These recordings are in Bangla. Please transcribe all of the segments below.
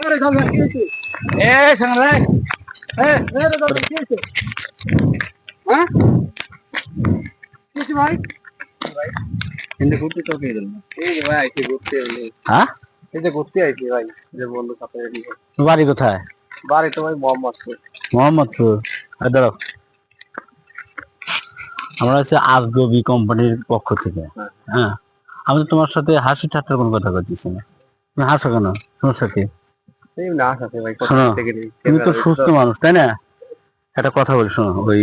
আরে সামনে কি হচ্ছে? এ সামনে ভাই। রে দাদা কি হচ্ছে? হ্যাঁ? কি হচ্ছে ভাই? কিন্তু ঘুরতে তো কে গেল? এই যে ভাই আইছি ঘুরতে হলো। হ্যাঁ, এই যে ঘুরতে আইছি ভাই। যে বন্ধু সাথে রেডি। তোমার বাড়ি কোথায়? বাড়ি তো ভাই মোহাম্মদপুর। মোহাম্মদপুর। দাঁড়াও, আমরা হচ্ছে আজগবি কোম্পানির পক্ষ থেকে। হ্যাঁ। হ্যাঁ, আমি তো তোমার সাথে হাসি ঠাট্টার কোনো কথা বলতেছি না। তুমি হাসো কেন? সমস্যা কি? এই না আছে ভাই কথা শোনো, থেকে তুমি তো ক্যামেরা সুস্থ তো মানুষ তাই না? একটা কথা বলি শোনো, ওই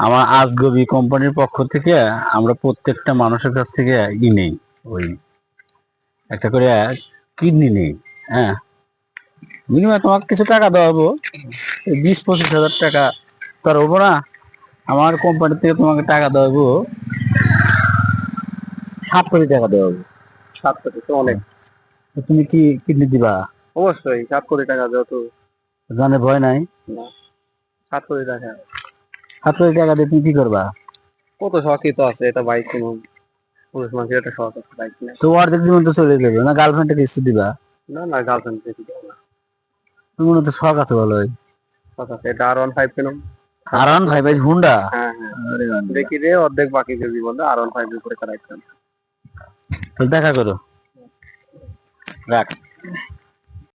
আমার আজগবি কোম্পানির পক্ষ থেকে আমরা প্রত্যেকটা মানুষের কাছ থেকে নেই, ওই একটা করে কিডনি নেই। হ্যাঁ, মিনিমাম তোমাকে কিছু টাকা দেওয়া হবো, 20-25 হাজার টাকা তো আর হবো না। আমার কোম্পানি থেকে তোমাকে টাকা দেওয়া হবো 7 কোটি টাকা দেওয়া হবো। 7 কোটি তো অনেক। তো তুমি কি কিডনি দিবা? অবশ্যই 7 কোটি টাকা যত জানে ভয় নাই? না 7 কোটি টাকা 7 কোটি টাকা দিয়ে তুমি কি করবা? কত শখই তো আছে এটা বাইক কোনো পুরুষ মানুষের একটা শখ আছে বাইক কিনা। তো অর্ধেক জীবন তো চলে যাবে না, গার্লফ্রেন্ডকে কিছু দিবা? না না গার্লফ্রেন্ড দেখি না তোমার তো শখ আছে ভালো। কথা আছে এটা R15 কেন R1 5 হুন্ডা? হ্যাঁ হ্যাঁ আরে বাবা। দেখি রে অর্ধেক বাকি যে জীবনটা R15 এর উপরে কাটাইতাম তাহলে দেখা করো, রাখ।